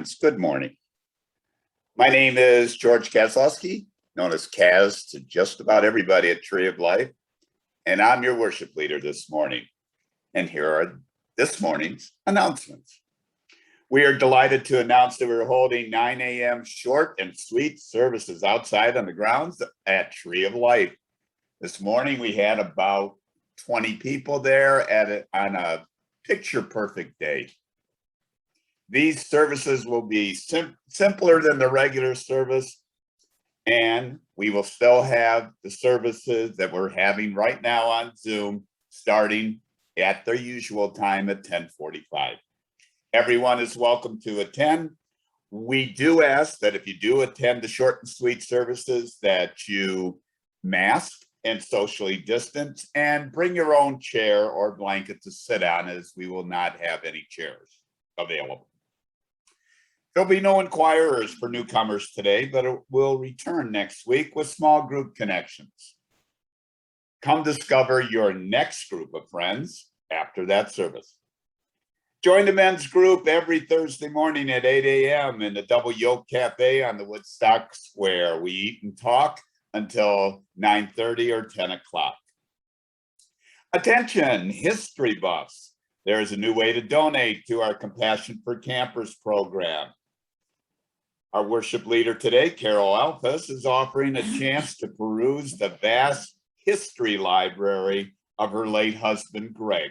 Judgements. Good morning. My name is George Kazlusky, known as Kaz to just about everybody at Tree of Life, and I'm your worship leader this morning. And here are this morning's announcements. We are delighted to announce that we're holding 9 a.m. short and sweet services outside on the grounds at Tree of Life. This morning we had about 20 people there on a picture-perfect day. These services will be simpler than the regular service, and we will still have the services that we're having right now on Zoom starting at their usual time at 10:45. Everyone is welcome to attend. We do ask that if you do attend the short and sweet services that you mask and socially distance and bring your own chair or blanket to sit on, as we will not have any chairs available. There'll be no inquirers for newcomers today, but it will return next week with small group connections. Come discover your next group of friends after that service. Join the men's group every Thursday morning at 8 a.m. in the Double Yolk Cafe on the Woodstock Square. We eat and talk until 9:30 or 10 o'clock. Attention, history buffs. There is a new way to donate to our Compassion for Campers program. Our worship leader today, Carol Alfus, is offering a chance to peruse the vast history library of her late husband, Greg.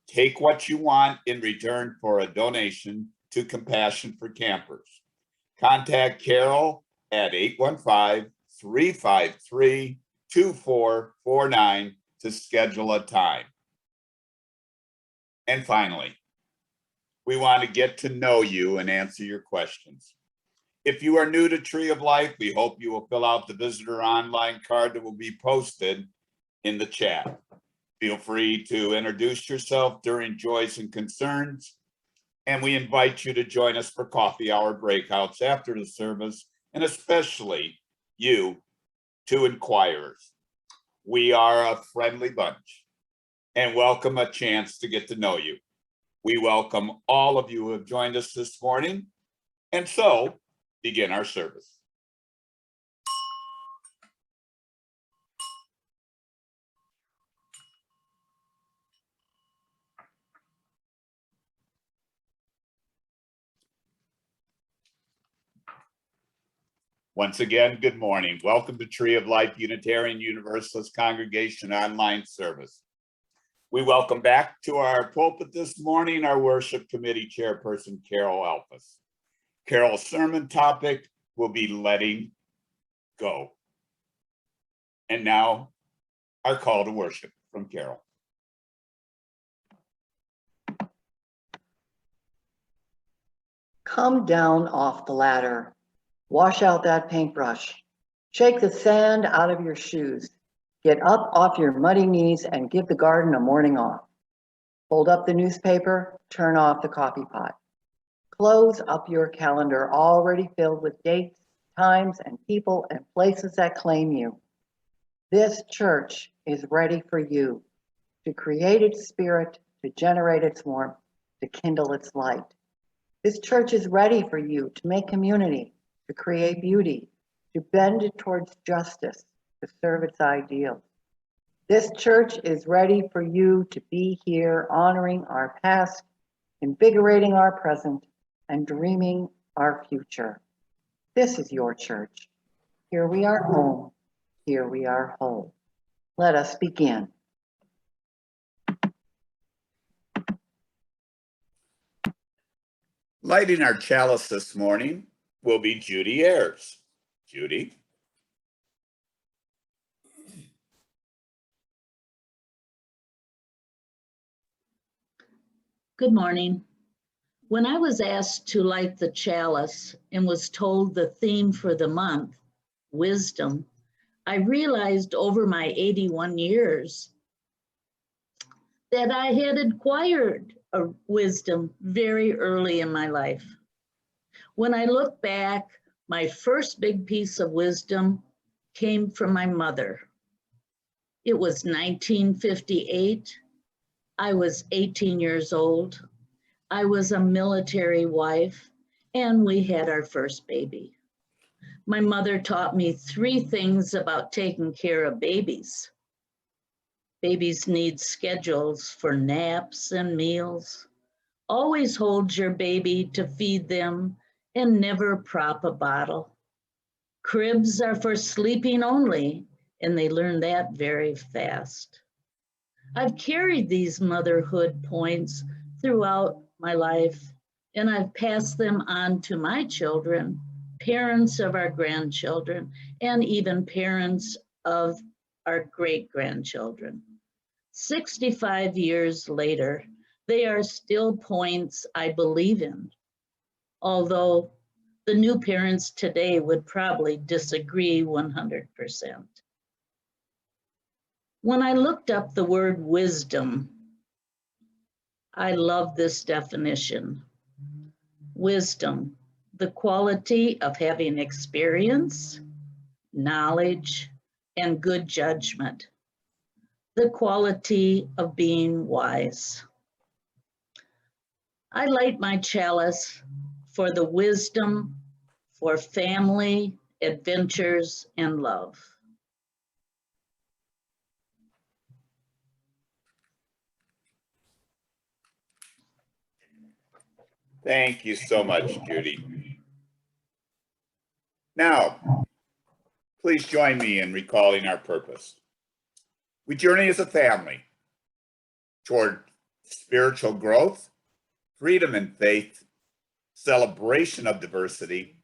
Take what you want in return for a donation to Compassion for Campers. Contact Carol at 815-353-2449 to schedule a time. And finally, we want to get to know you and answer your questions. If you are new to Tree of Life, we hope you will fill out the visitor online card that will be posted in the chat. Feel free to introduce yourself during joys and concerns, and we invite you to join us for coffee hour breakouts after the service, and especially you, two inquirers. We are a friendly bunch and welcome a chance to get to know you. We welcome all of you who have joined us this morning, and so begin our service. Once again, good morning. Welcome to Tree of Life Unitarian Universalist Congregation online service. We welcome back to our pulpit this morning our worship committee chairperson, Carol Alfus. Carol's sermon topic will be letting go. And now, our call to worship from Carol. Come down off the ladder. Wash out that paintbrush. Shake the sand out of your shoes. Get up off your muddy knees and give the garden a morning off. Hold up the newspaper, turn off the coffee pot. Close up your calendar already filled with dates, times, and people and places that claim you. This church is ready for you to create its spirit, to generate its warmth, to kindle its light. This church is ready for you to make community, to create beauty, to bend it towards justice, to serve its ideals. This church is ready for you to be here, honoring our past, invigorating our present, and dreaming our future. This is your church. Here we are home. Here we are whole. Let us begin. Lighting our chalice this morning will be Judy Ayres. Judy. Good morning. When I was asked to light the chalice and was told the theme for the month, wisdom, I realized over my 81 years that I had acquired a wisdom very early in my life. When I look back, my first big piece of wisdom came from my mother. It was 1958. I was 18 years old. I was a military wife, and we had our first baby. My mother taught me 3 things about taking care of babies. Babies need schedules for naps and meals. Always hold your baby to feed them and never prop a bottle. Cribs are for sleeping only, and they learn that very fast. I've carried these motherhood points throughout my life, and I've passed them on to my children, parents of our grandchildren, and even parents of our great-grandchildren. 65 years later, they are still points I believe in, although the new parents today would probably disagree 100%. When I looked up the word wisdom, I love this definition. Wisdom, the quality of having experience, knowledge, and good judgment. The quality of being wise. I light my chalice for the wisdom, for family, adventures, and love. Thank you so much, Judy. Now, please join me in recalling our purpose. We journey as a family toward spiritual growth, freedom and faith, celebration of diversity,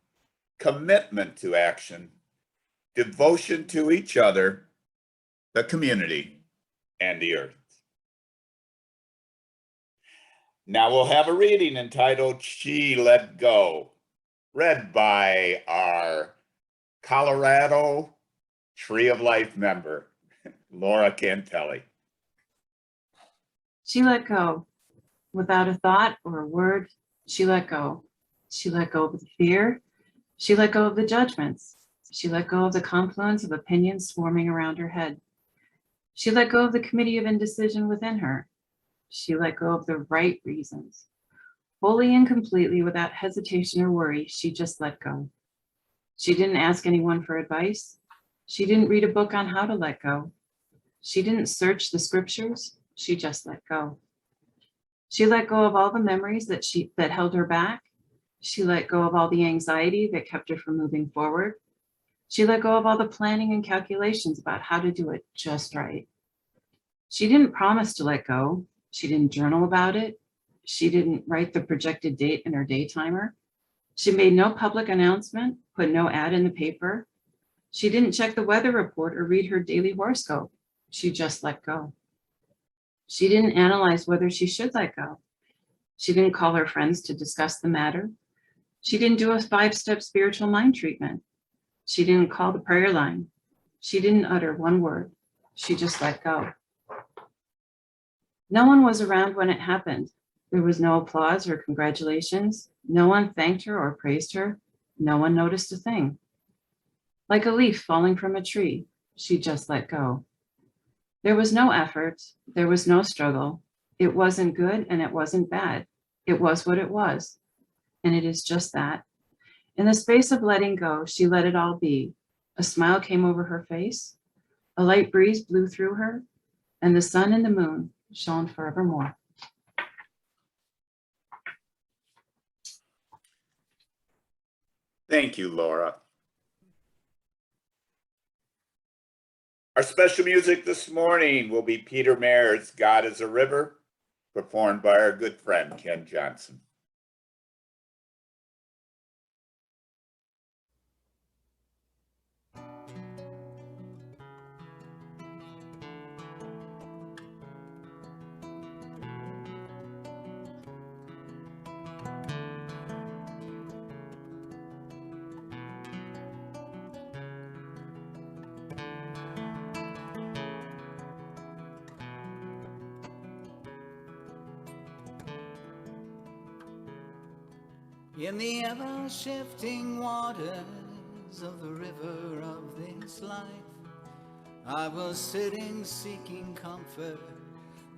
commitment to action, devotion to each other, the community, and the earth. Now we'll have a reading entitled She Let Go, read by our Colorado Tree of Life member, Lora Cantele. She let go. Without a thought or a word, she let go. She let go of the fear. She let go of the judgments. She let go of the confluence of opinions swarming around her head. She let go of the committee of indecision within her. She let go of the right reasons. Wholly and completely, without hesitation or worry, she just let go. She didn't ask anyone for advice. She didn't read a book on how to let go. She didn't search the scriptures. She just let go. She let go of all the memories that held her back. She let go of all the anxiety that kept her from moving forward. She let go of all the planning and calculations about how to do it just right. She didn't promise to let go. She didn't journal about it. She didn't write the projected date in her day timer. She made no public announcement, put no ad in the paper. She didn't check the weather report or read her daily horoscope. She just let go. She didn't analyze whether she should let go. She didn't call her friends to discuss the matter. She didn't do a 5-step spiritual mind treatment. She didn't call the prayer line. She didn't utter one word. She just let go. No one was around when it happened. There was no applause or congratulations. No one thanked her or praised her. No one noticed a thing. Like a leaf falling from a tree, she just let go. There was no effort. There was no struggle. It wasn't good and it wasn't bad. It was what it was. And it is just that. In the space of letting go, she let it all be. A smile came over her face. A light breeze blew through her, and the sun and the moon shone forevermore. Thank you, Lora. Our special music this morning will be Peter Mayer's God is a River, performed by our good friend, Ken Johnson. In the ever-shifting waters of the river of this life, I was sitting seeking comfort.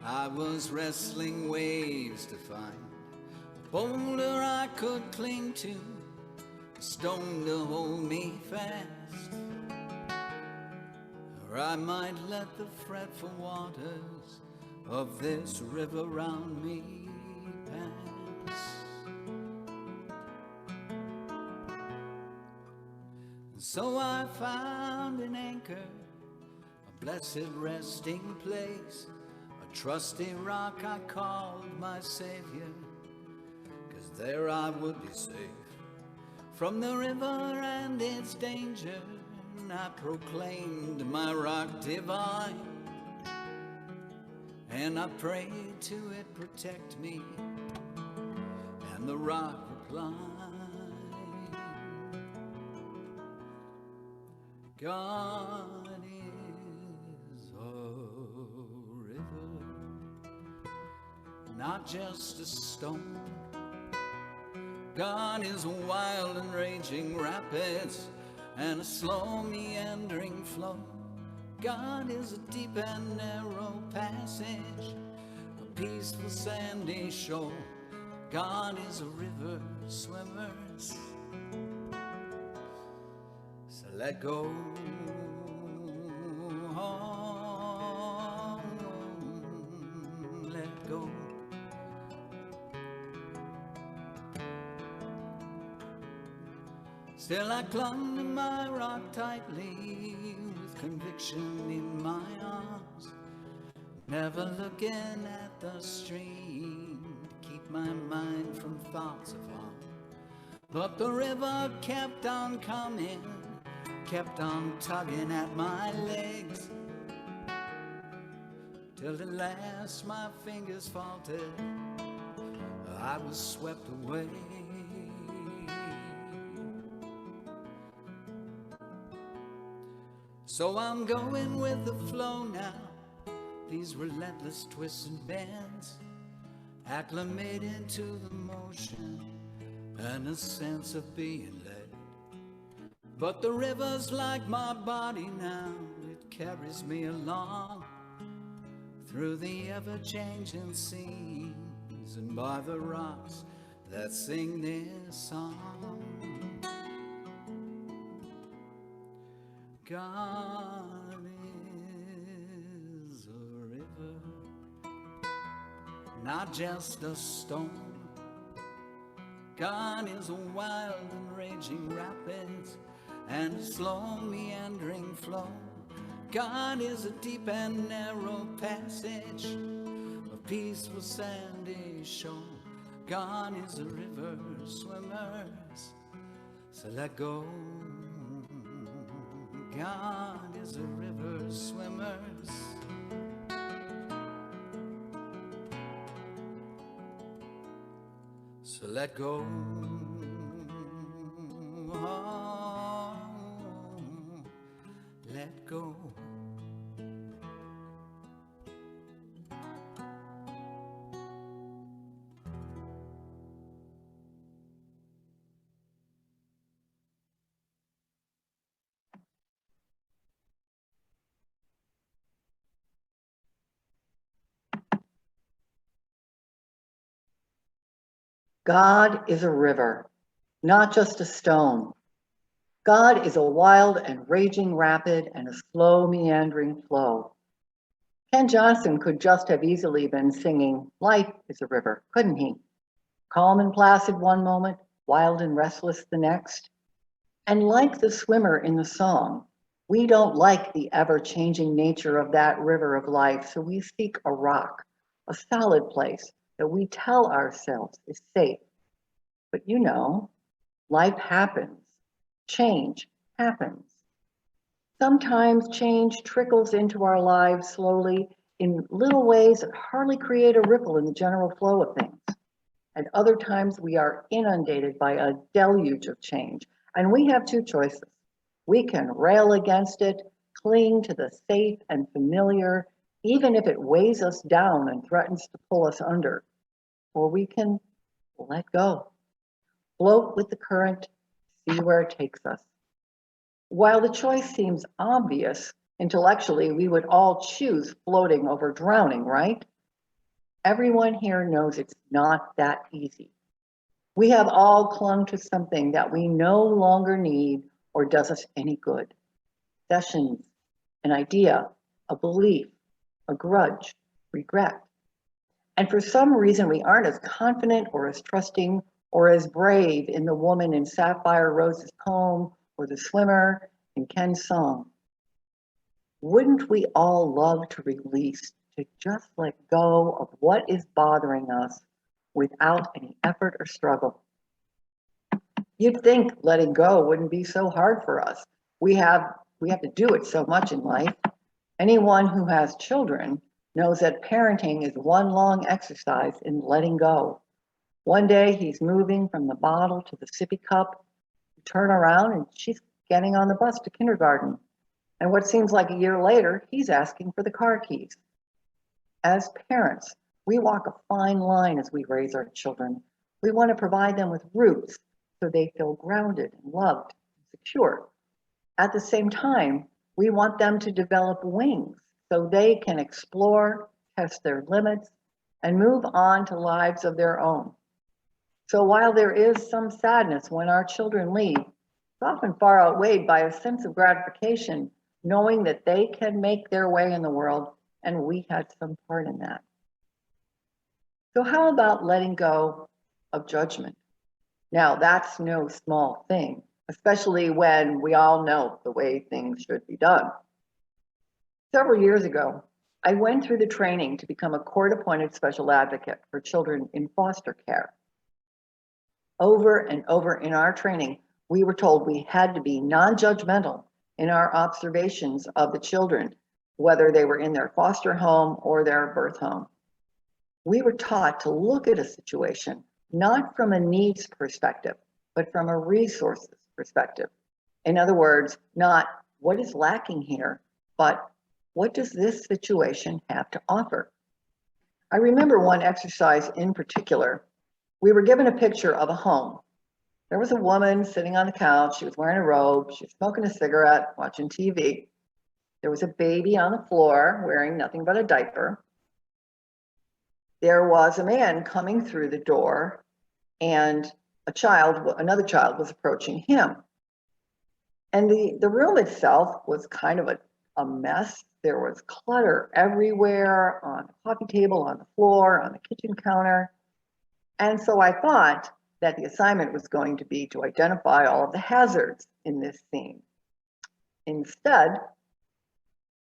I was wrestling waves to find boulder I could cling to, a stone to hold me fast, or I might let the fretful waters of this river round me pass. And so I found an anchor, a blessed resting place, a trusty rock I called my Savior, 'cause there I would be safe from the river and its danger. And I proclaimed my rock divine, and I prayed to it protect me, and the rock replied, God is a river, not just a stone. God is a wild and raging rapids and a slow meandering flow. God is a deep and narrow passage, a peaceful sandy shore. God is a river swimmers. So let go. Let go. Still I clung to my rock tightly, with conviction in my arms, never looking at the stream to keep my mind from thoughts of harm. But the river kept on coming, kept on tugging at my legs, till at last my fingers faltered, I was swept away. So I'm going with the flow now, these relentless twists and bends, acclimated to the motion and a sense of being led. But the river's like my body now, it carries me along through the ever-changing seas and by the rocks that sing this song. God is a river, not just a stone. God is a wild and raging rapids and a slow meandering flow. God is a deep and narrow passage, a peaceful sandy shore. God is a river swimmers, so let go. God is a river swimmers. So let go. Oh, let go. God is a river, not just a stone. God is a wild and raging rapid and a slow meandering flow. Ken Johnson could just have easily been singing Life is a River, couldn't he? Calm and placid one moment, wild and restless the next. And like the swimmer in the song, we don't like the ever-changing nature of that river of life, so we seek a rock, a solid place that we tell ourselves is safe. But you know, life happens, change happens. Sometimes change trickles into our lives slowly in little ways that hardly create a ripple in the general flow of things. And other times we are inundated by a deluge of change. And we have two choices. We can rail against it, cling to the safe and familiar, even if it weighs us down and threatens to pull us under. Or we can let go, float with the current, see where it takes us. While the choice seems obvious, intellectually, we would all choose floating over drowning, right? Everyone here knows it's not that easy. We have all clung to something that we no longer need or does us any good. Possessions, an idea, a belief, a grudge, regret. And for some reason, we aren't as confident or as trusting or as brave in the woman in Sapphire Rose's poem or the swimmer in Ken's song. Wouldn't we all love to release, to just let go of what is bothering us without any effort or struggle? You'd think letting go wouldn't be so hard for us. We have to do it so much in life. Anyone who has children knows that parenting is one long exercise in letting go. One day he's moving from the bottle to the sippy cup. You turn around and she's getting on the bus to kindergarten. And what seems like a year later, he's asking for the car keys. As parents, we walk a fine line as we raise our children. We want to provide them with roots so they feel grounded and loved and secure. At the same time, we want them to develop wings so they can explore, test their limits, and move on to lives of their own. So while there is some sadness when our children leave, it's often far outweighed by a sense of gratification, knowing that they can make their way in the world and we had some part in that. So how about letting go of judgment? Now, that's no small thing, especially when we all know the way things should be done. Several years ago, I went through the training to become a court-appointed special advocate for children in foster care. Over and over in our training, we were told we had to be non-judgmental in our observations of the children, whether they were in their foster home or their birth home. We were taught to look at a situation not from a needs perspective, but from a resources perspective. In other words, not what is lacking here, but what does this situation have to offer? I remember one exercise in particular. We were given a picture of a home. There was a woman sitting on the couch. She was wearing a robe. She was smoking a cigarette, watching TV. There was a baby on the floor wearing nothing but a diaper. There was a man coming through the door, and another child was approaching him. And the room itself was kind of a mess. There was clutter everywhere, on the coffee table, on the floor, on the kitchen counter. And so I thought that the assignment was going to be to identify all of the hazards in this scene. Instead,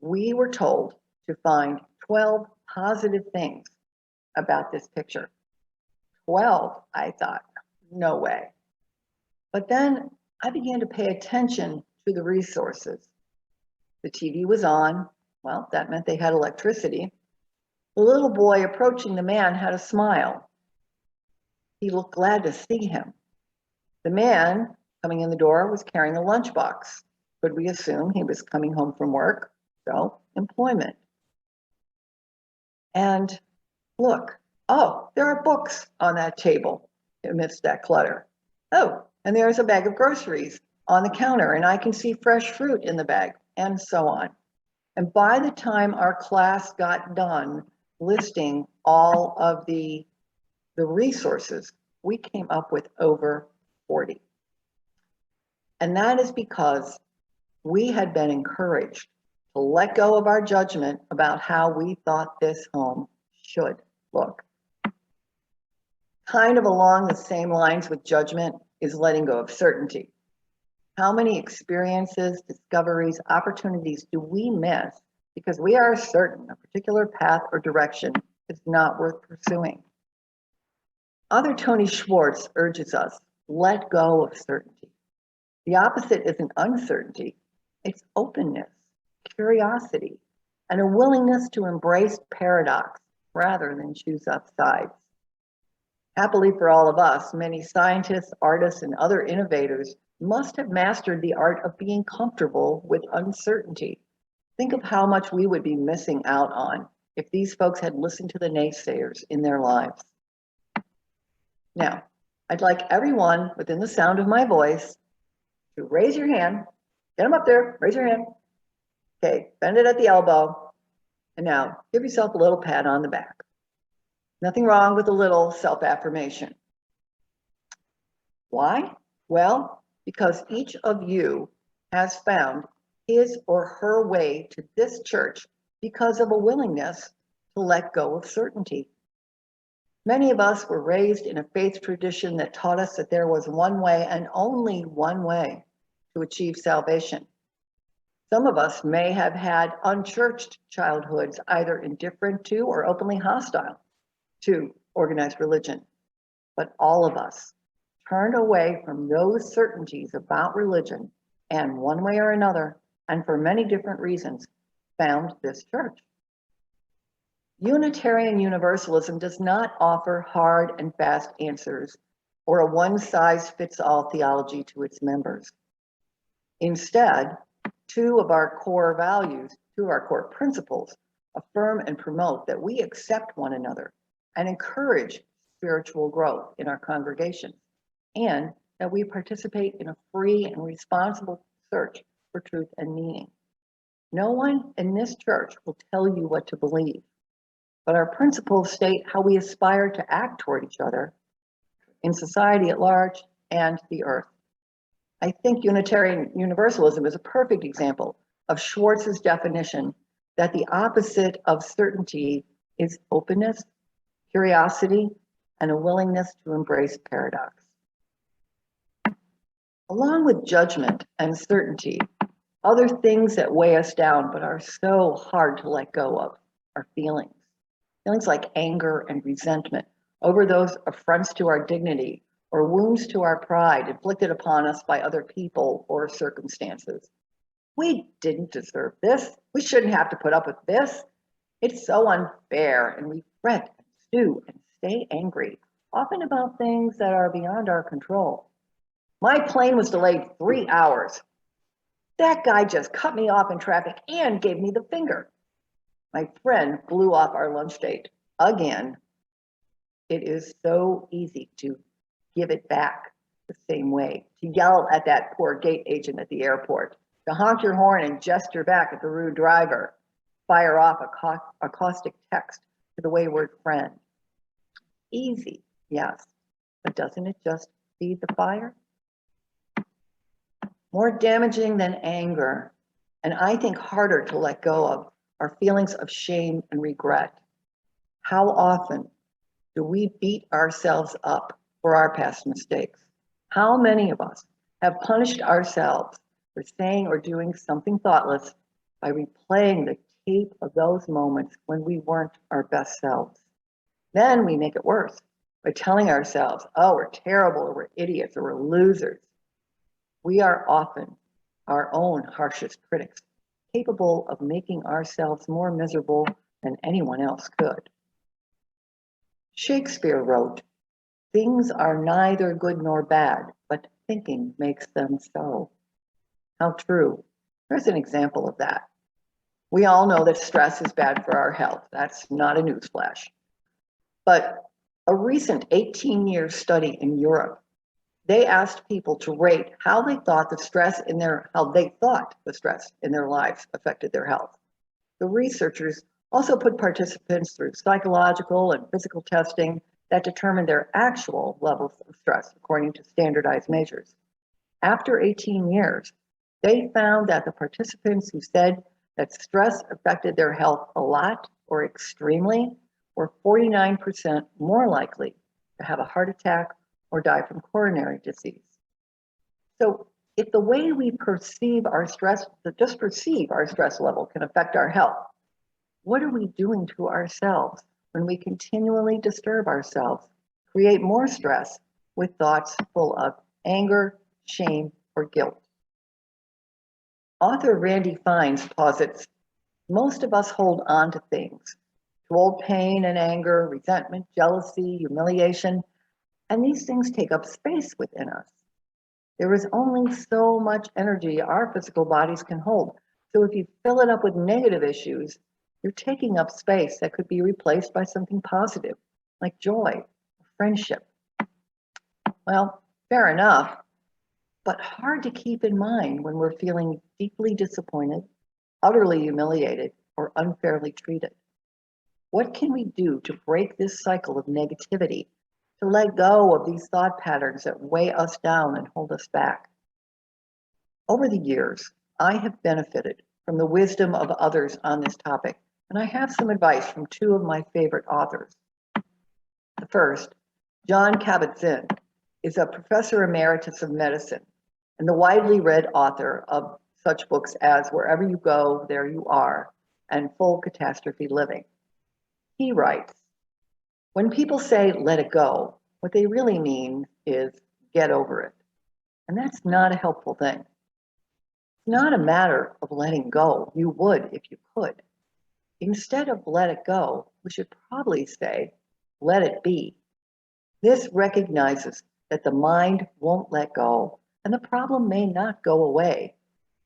we were told to find 12 positive things about this picture. 12, I thought, no way. But then I began to pay attention to the resources. The TV was on. Well, that meant they had electricity. The little boy approaching the man had a smile. He looked glad to see him. The man coming in the door was carrying a lunchbox. Could we assume he was coming home from work? So, employment. And look, oh, there are books on that table amidst that clutter. Oh, and there's a bag of groceries on the counter, and I can see fresh fruit in the bag, and so on. And by the time our class got done listing all of the resources, we came up with over 40. And that is because we had been encouraged to let go of our judgment about how we thought this home should look. Kind of along the same lines with judgment is letting go of certainty. How many experiences, discoveries, opportunities do we miss because we are certain a particular path or direction is not worth pursuing? Author Tony Schwartz urges us, let go of certainty. The opposite isn't uncertainty, it's openness, curiosity, and a willingness to embrace paradox rather than choose up sides. Happily for all of us, many scientists, artists, and other innovators must have mastered the art of being comfortable with uncertainty. Think of how much we would be missing out on if these folks had listened to the naysayers in their lives. Now, I'd like everyone within the sound of my voice to raise your hand. Get them up there, raise your hand. Okay, bend it at the elbow. And now give yourself a little pat on the back. Nothing wrong with a little self-affirmation. Why? Well, because each of you has found his or her way to this church because of a willingness to let go of certainty. Many of us were raised in a faith tradition that taught us that there was one way and only one way to achieve salvation. Some of us may have had unchurched childhoods, either indifferent to or openly hostile to organized religion. But all of us turned away from those certainties about religion and one way or another, and for many different reasons, found this church. Unitarian Universalism does not offer hard and fast answers or a one-size-fits-all theology to its members. Instead, two of our core principles, affirm and promote that we accept one another and encourage spiritual growth in our congregation, and that we participate in a free and responsible search for truth and meaning. No one in this church will tell you what to believe, but our principles state how we aspire to act toward each other, in society at large, and the earth. I think Unitarian Universalism is a perfect example of Schwartz's definition that the opposite of certainty is openness, curiosity, and a willingness to embrace paradox. Along with judgment and certainty, other things that weigh us down but are so hard to let go of are feelings. Feelings like anger and resentment over those affronts to our dignity or wounds to our pride inflicted upon us by other people or circumstances. We didn't deserve this. We shouldn't have to put up with this. It's so unfair, and we fret and stew and stay angry, often about things that are beyond our control. My plane was delayed 3 hours. That guy just cut me off in traffic and gave me the finger. My friend blew off our lunch date again. It is so easy to give it back the same way, to yell at that poor gate agent at the airport, to honk your horn and gesture back at the rude driver, fire off a caustic text to the wayward friend. Easy, yes, but doesn't it just feed the fire? More damaging than anger, and I think harder to let go of, are feelings of shame and regret. How often do we beat ourselves up for our past mistakes? How many of us have punished ourselves for saying or doing something thoughtless by replaying the tape of those moments when we weren't our best selves? Then we make it worse by telling ourselves, oh, we're terrible, or we're idiots, or we're losers. We are often our own harshest critics, capable of making ourselves more miserable than anyone else could. Shakespeare wrote, "Things are neither good nor bad, but thinking makes them so." How true. Here's an example of that. We all know that stress is bad for our health. That's not a newsflash. But a recent 18-year study in Europe, they asked people to rate how they thought the stress in their lives affected their health. The researchers also put participants through psychological and physical testing that determined their actual levels of stress according to standardized measures. After 18 years, they found that the participants who said that stress affected their health a lot or extremely were 49% more likely to have a heart attack or die from coronary disease. So if the way we perceive our stress, just perceive our stress level, can affect our health, what are we doing to ourselves when we continually disturb ourselves, create more stress with thoughts full of anger, shame, or guilt? Author Randy Fines posits, most of us hold on to things, to old pain and anger, resentment, jealousy, humiliation, and these things take up space within us. There is only so much energy our physical bodies can hold. So if you fill it up with negative issues, you're taking up space that could be replaced by something positive, like joy, friendship. Well, fair enough, but hard to keep in mind when we're feeling deeply disappointed, utterly humiliated, or unfairly treated. What can we do to break this cycle of negativity, to let go of these thought patterns that weigh us down and hold us back. Over the years, I have benefited from the wisdom of others on this topic, and I have some advice from two of my favorite authors. The first, John Kabat-Zinn, is a professor emeritus of medicine and the widely read author of such books as Wherever You Go, There You Are, and Full Catastrophe Living. He writes, when people say let it go, what they really mean is get over it. And that's not a helpful thing. It's not a matter of letting go. You would if you could. Instead of let it go, we should probably say, let it be. This recognizes that the mind won't let go and the problem may not go away,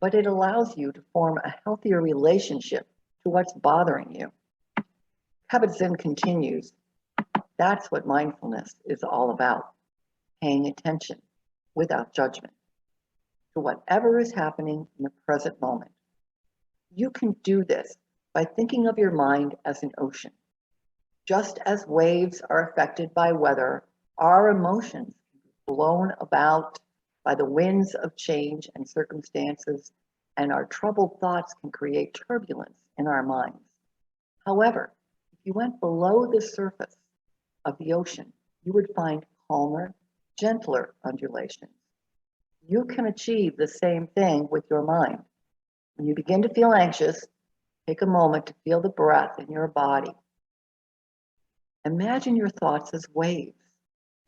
but it allows you to form a healthier relationship to what's bothering you. Kabat-Zinn continues, that's what mindfulness is all about, paying attention without judgment to whatever is happening in the present moment. You can do this by thinking of your mind as an ocean. Just as waves are affected by weather, our emotions can be blown about by the winds of change and circumstances, and our troubled thoughts can create turbulence in our minds. However, if you went below the surface of the ocean, you would find calmer, gentler undulations. You can achieve the same thing with your mind. When you begin to feel anxious, take a moment to feel the breath in your body. Imagine your thoughts as waves.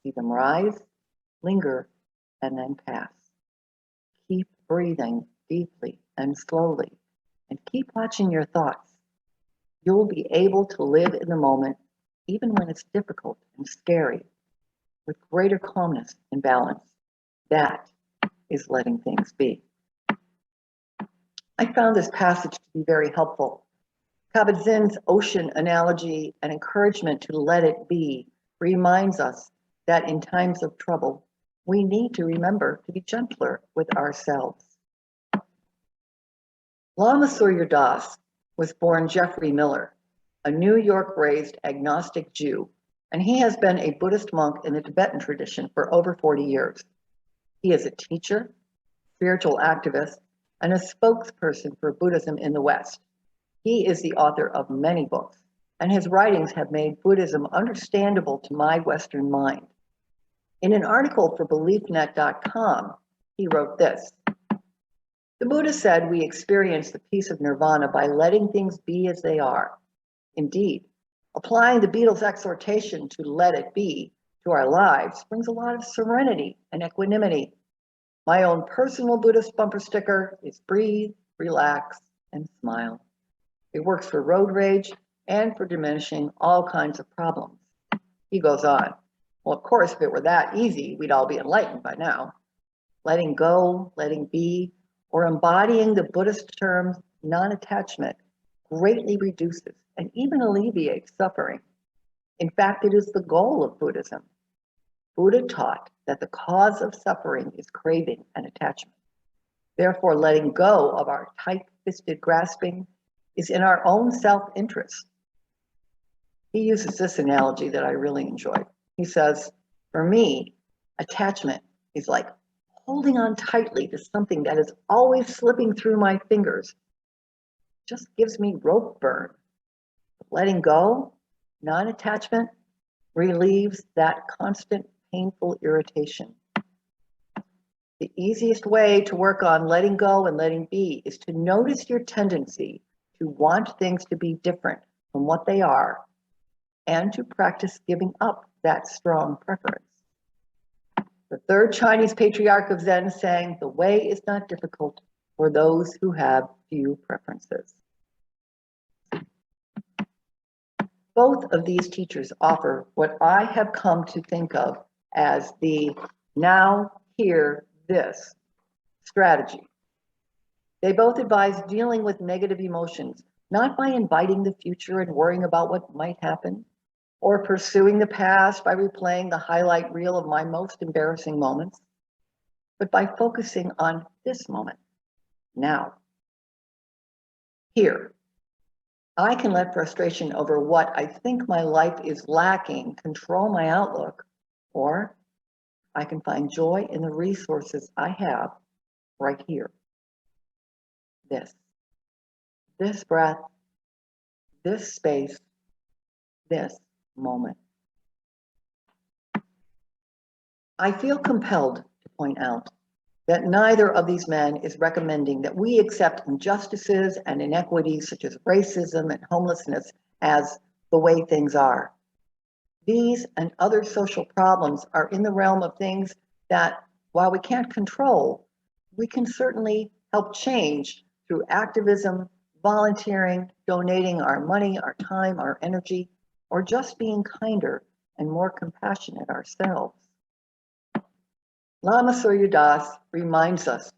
See them rise, linger, and then pass. Keep breathing deeply and slowly, and keep watching your thoughts. You'll be able to live in the moment, even when it's difficult and scary, with greater calmness and balance. That is letting things be. I found this passage to be very helpful. Kabat-Zinn's ocean analogy and encouragement to let it be reminds us that in times of trouble, we need to remember to be gentler with ourselves. Lama Surya Das was born Jeffrey Miller, a New York-raised agnostic Jew, and he has been a Buddhist monk in the Tibetan tradition for over 40 years. He is a teacher, spiritual activist, and a spokesperson for Buddhism in the West. He is the author of many books, and his writings have made Buddhism understandable to my Western mind. In an article for BeliefNet.com, he wrote this: the Buddha said we experience the peace of nirvana by letting things be as they are. Indeed, applying the Beatles' exhortation to let it be to our lives brings a lot of serenity and equanimity. My own personal Buddhist bumper sticker is breathe, relax, and smile. It works for road rage and for diminishing all kinds of problems. He goes on, well, of course, if it were that easy, we'd all be enlightened by now. Letting go, letting be, or embodying the Buddhist term non-attachment greatly reduces and even alleviates suffering. In fact, it is the goal of Buddhism. Buddha taught that the cause of suffering is craving and attachment. Therefore, letting go of our tight-fisted grasping is in our own self-interest. He uses this analogy that I really enjoy. He says, for me, attachment is like holding on tightly to something that is always slipping through my fingers. It just gives me rope burn. But letting go, non-attachment, relieves that constant painful irritation. The easiest way to work on letting go and letting be is to notice your tendency to want things to be different from what they are, and to practice giving up that strong preference. The third Chinese patriarch of Zen saying, the way is not difficult for those who have few preferences. Both of these teachers offer what I have come to think of as the now, here, this strategy. They both advise dealing with negative emotions, not by inviting the future and worrying about what might happen, or pursuing the past by replaying the highlight reel of my most embarrassing moments, but by focusing on this moment, now. Here, I can let frustration over what I think my life is lacking control my outlook, Or I can find joy in the resources I have right here. This breath, this space, this moment. I feel compelled to point out that neither of these men is recommending that we accept injustices and inequities such as racism and homelessness as the way things are. These and other social problems are in the realm of things that, while we can't control, we can certainly help change through activism, volunteering, donating our money, our time, our energy, or just being kinder and more compassionate ourselves. Lama Surya Das reminds us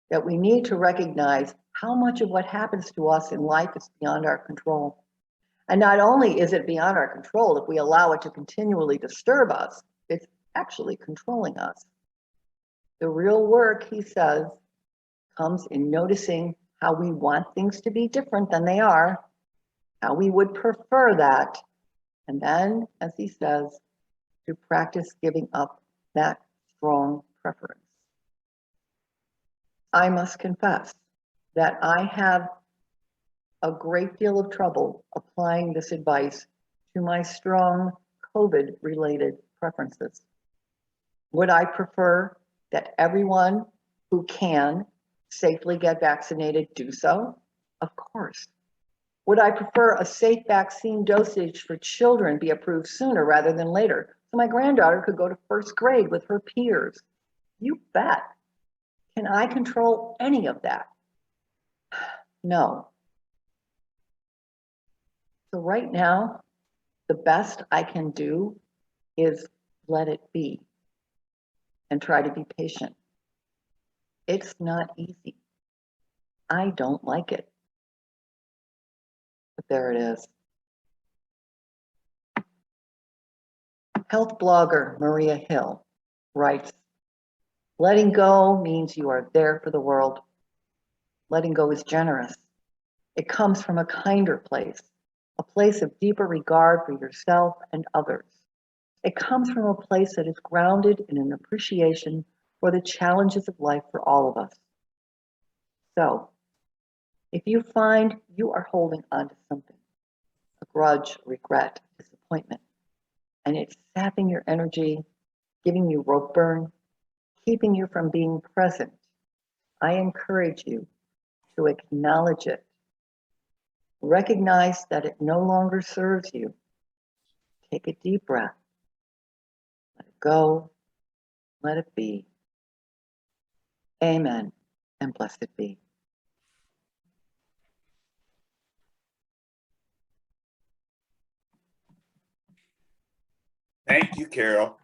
that we need to recognize how much of what happens to us in life is beyond our control. And not only is it beyond our control, if we allow it to continually disturb us, it's actually controlling us. The real work, he says, comes in noticing how we want things to be different than they are, how we would prefer that, and then, as he says, to practice giving up that strong preference. I must confess that I have a great deal of trouble applying this advice to my strong COVID-related preferences. Would I prefer that everyone who can safely get vaccinated do so? Of course. Would I prefer a safe vaccine dosage for children be approved sooner rather than later, so my granddaughter could go to first grade with her peers? You bet. Can I control any of that? No. So right now, the best I can do is let it be and try to be patient. It's not easy. I don't like it. But there it is. Health blogger Maria Hill writes, letting go means you are there for the world. Letting go is generous. It comes from a kinder place, a place of deeper regard for yourself and others. It comes from a place that is grounded in an appreciation for the challenges of life for all of us. So, if you find you are holding on to something, a grudge, regret, disappointment, and it's sapping your energy, giving you rope burn, keeping you from being present, I encourage you to acknowledge it. Recognize that it no longer serves you. Take a deep breath. Let it go. Let it be. Amen, and blessed be. Thank you, Carol.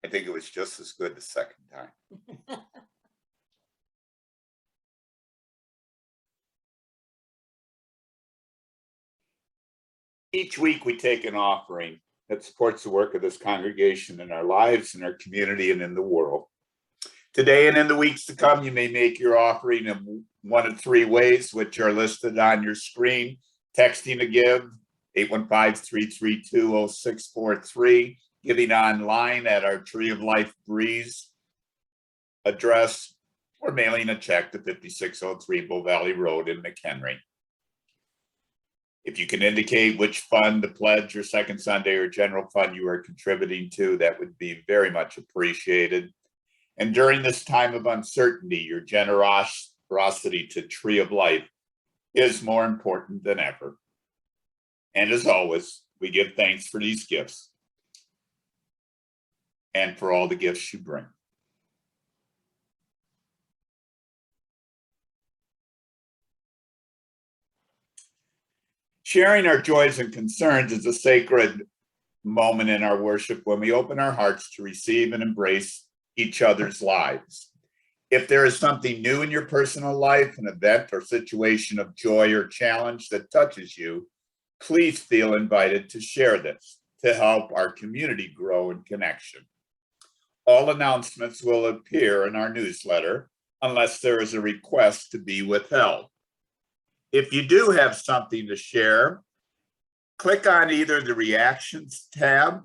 I think it was just as good the second time. Each week we take an offering that supports the work of this congregation in our lives, in our community, and in the world. Today and in the weeks to come, you may make your offering in one of three ways, which are listed on your screen. Texting to give, 815-332-0643, giving online at our Tree of Life Breeze address, or mailing a check to 5603 Bull Valley Road in McHenry. If you can indicate which fund, the pledge or Second Sunday or general fund you are contributing to, that would be very much appreciated. And during this time of uncertainty, your generosity to Tree of Life is more important than ever. And as always, we give thanks for these gifts and for all the gifts you bring. Sharing our joys and concerns is a sacred moment in our worship when we open our hearts to receive and embrace each other's lives. If there is something new in your personal life, an event or situation of joy or challenge that touches you, please feel invited to share this to help our community grow in connection. All announcements will appear in our newsletter unless there is a request to be withheld. If you do have something to share, click on either the Reactions tab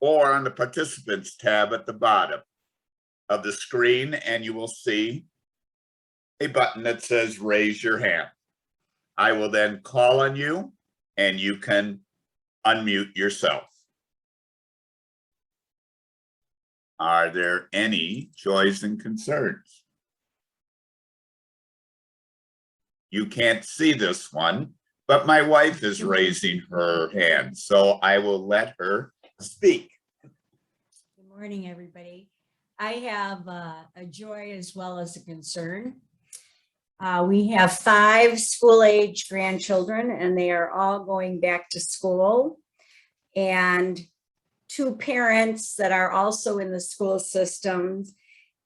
or on the Participants tab at the bottom of the screen, and you will see a button that says Raise Your Hand. I will then call on you, and you can unmute yourself. Are there any joys and concerns? You can't see this one, but my wife is raising her hand, so I will let her speak. Good morning, everybody. I have a joy as well as a concern. We have 5 school-age grandchildren, and they are all going back to school. And 2 parents that are also in the school system.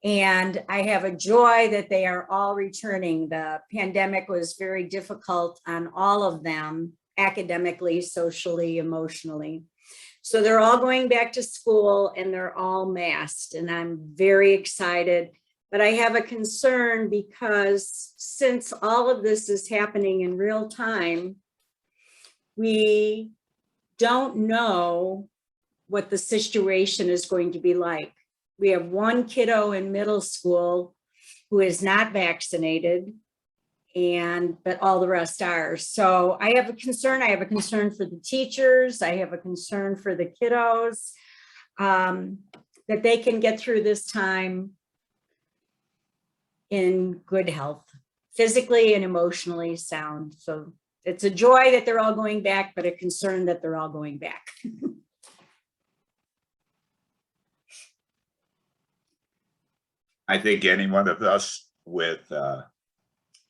And I have a joy that they are all returning. The pandemic was very difficult on all of them, academically, socially, emotionally. So they're all going back to school and they're all masked, and I'm very excited. But I have a concern because since all of this is happening in real time, we don't know what the situation is going to be like. We have 1 kiddo in middle school who is not vaccinated, but all the rest are. So I have a concern. I have a concern for the teachers. I have a concern for the kiddos, that they can get through this time in good health, physically and emotionally sound. So it's a joy that they're all going back, but a concern that they're all going back. I think any one of us with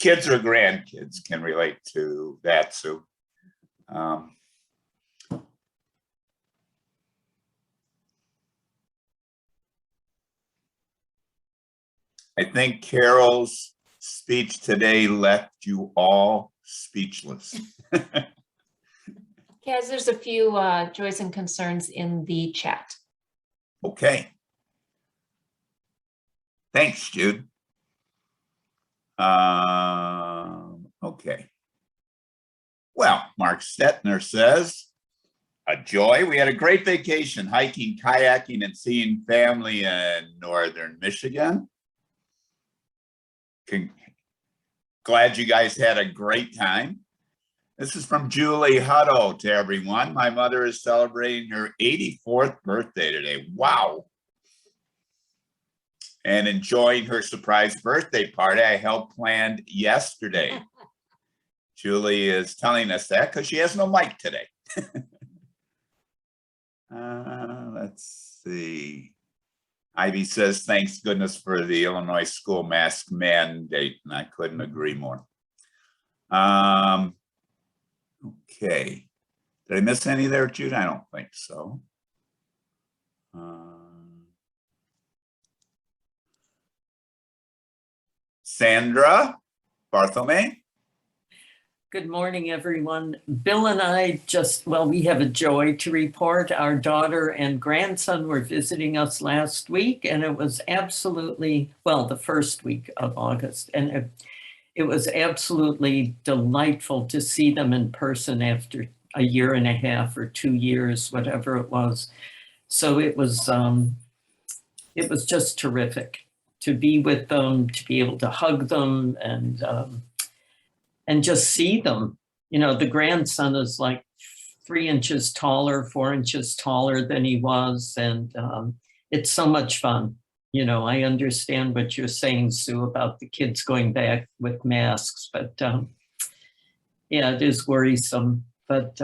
kids or grandkids can relate to that, Sue. I think Carol's speech today left you all speechless. Kaz, there's a few joys and concerns in the chat. Okay. Thanks, Jude. Okay. Well, Mark Stetner says, a joy. We had a great vacation, hiking, kayaking, and seeing family in northern Michigan. Glad you guys had a great time. This is from Julie Hutto to everyone. My mother is celebrating her 84th birthday today. Wow. And enjoying her surprise birthday party I helped plan yesterday. Julie is telling us that because she has no mic today. Let's see. Ivy says, thanks goodness for the Illinois school mask mandate, and I couldn't agree more. Okay. Did I miss any there, Jude? I don't think so. Sandra Bartholomew. Good morning, everyone. Bill and I we have a joy to report. Our daughter and grandson were visiting us last week, and it was absolutely, the first week of August. And it was absolutely delightful to see them in person after a year and a half or 2 years, whatever it was. So it was just terrific to be with them, to be able to hug them and just see them. You know, the grandson is like 3 inches taller, 4 inches taller than he was. And it's so much fun. You know, I understand what you're saying, Sue, about the kids going back with masks, but yeah, it is worrisome. But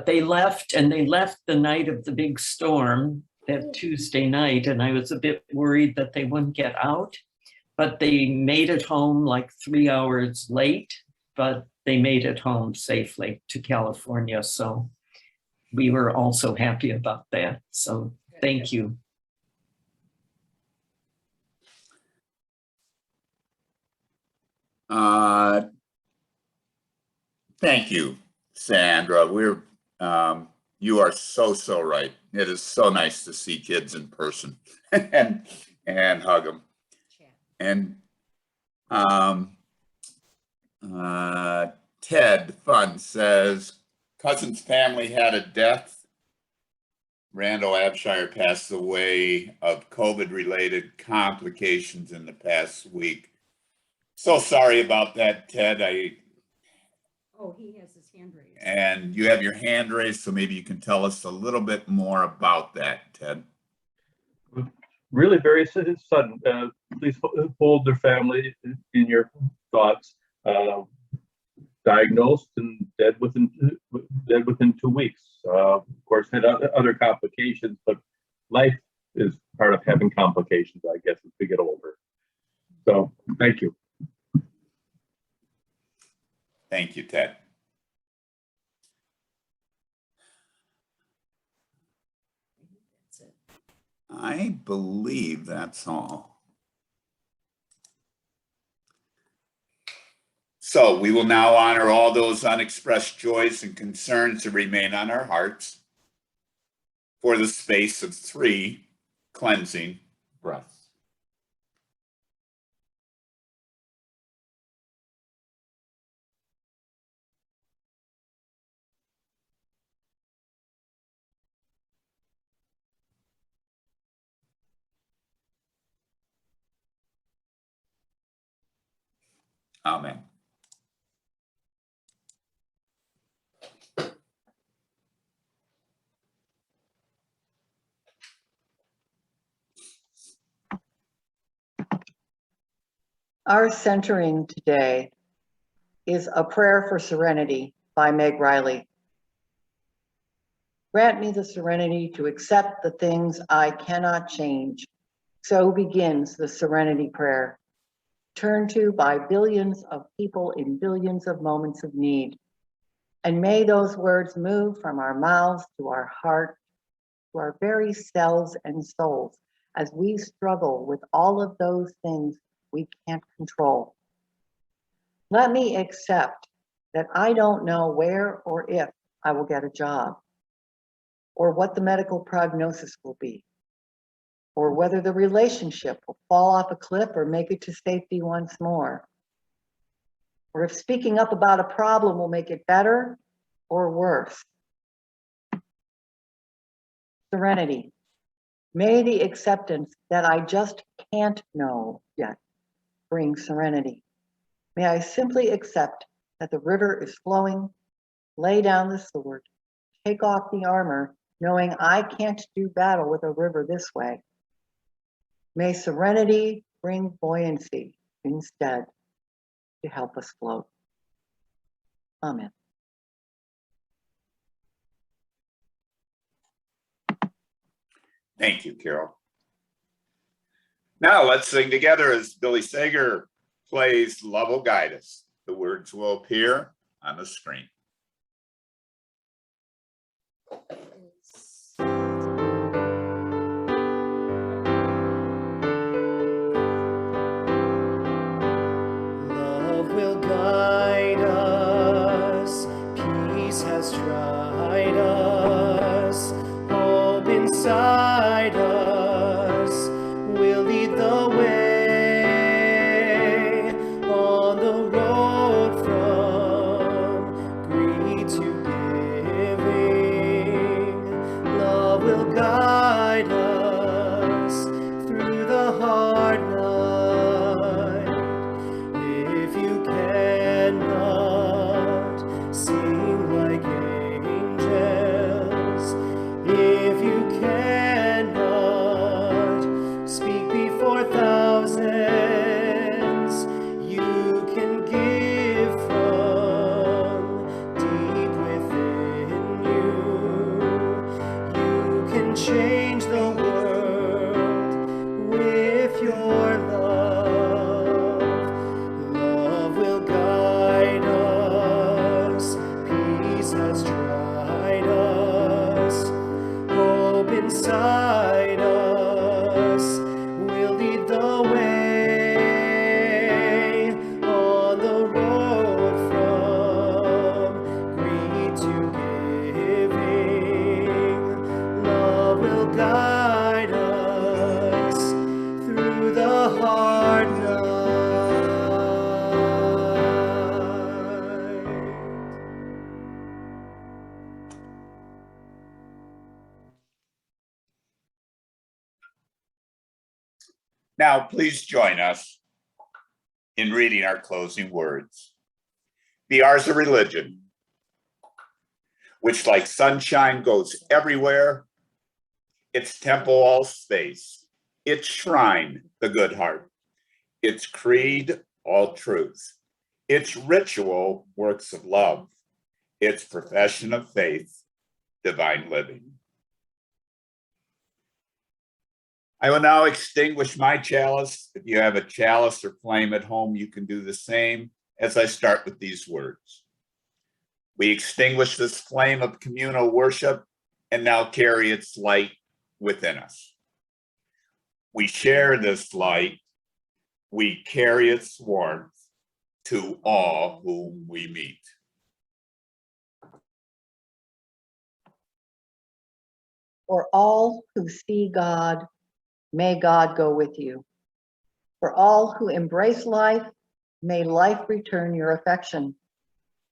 they left, and they left the night of the big storm, that Tuesday night, and I was a bit worried that they wouldn't get out, but they made it home like 3 hours late, but they made it home safely to California. So we were also happy about that. So thank you. Thank you, Sandra. You are so right. It is so nice to see kids in person and hug them. And Ted Fun says, cousin's family had a death. Randall Abshire passed away of COVID-related complications in the past week. So sorry about that, Ted. Oh, he has his hand raised. And you have your hand raised, so maybe you can tell us a little bit more about that, Ted. Really very sudden. Please hold their family in your thoughts. Diagnosed and dead within 2 weeks. Of course, had other complications, but life is part of having complications, I guess, as we get older. So, thank you. Thank you, Ted. That's it. I believe that's all. So we will now honor all those unexpressed joys and concerns that remain on our hearts for the space of 3 cleansing breaths. Amen. Our centering today is A Prayer for Serenity by Meg Riley. Grant me the serenity to accept the things I cannot change. So begins the Serenity Prayer, turned to by billions of people in billions of moments of need. And may those words move from our mouths to our heart, to our very cells and souls, as we struggle with all of those things we can't control. Let me accept that I don't know where or if I will get a job, or what the medical prognosis will be, or whether the relationship will fall off a cliff or make it to safety once more, or if speaking up about a problem will make it better or worse. Serenity. May the acceptance that I just can't know yet bring serenity. May I simply accept that the river is flowing, lay down the sword, take off the armor, knowing I can't do battle with a river this way. May serenity bring buoyancy instead to help us float. Amen. Thank you, Carol. Now let's sing together as Billy Sager plays Love Will Guide Us. The words will appear on the screen. Love will guide us, peace has tried us, hope inside us will lead the way on the road from greed to giving. Love will guide us through the hard night. If you cannot sing like angels, if you cannot speak before thousands, Now, please join us in reading our closing words. Be ours a religion, which like sunshine goes everywhere, its temple all space, its shrine the good heart, its creed all truth, its ritual works of love, its profession of faith, divine living. I will now extinguish my chalice. If you have a chalice or flame at home, you can do the same as I start with these words. We extinguish this flame of communal worship and now carry its light within us. We share this light. We carry its warmth to all whom we meet. For all who see God, may God go with you. For all who embrace life, may life return your affection.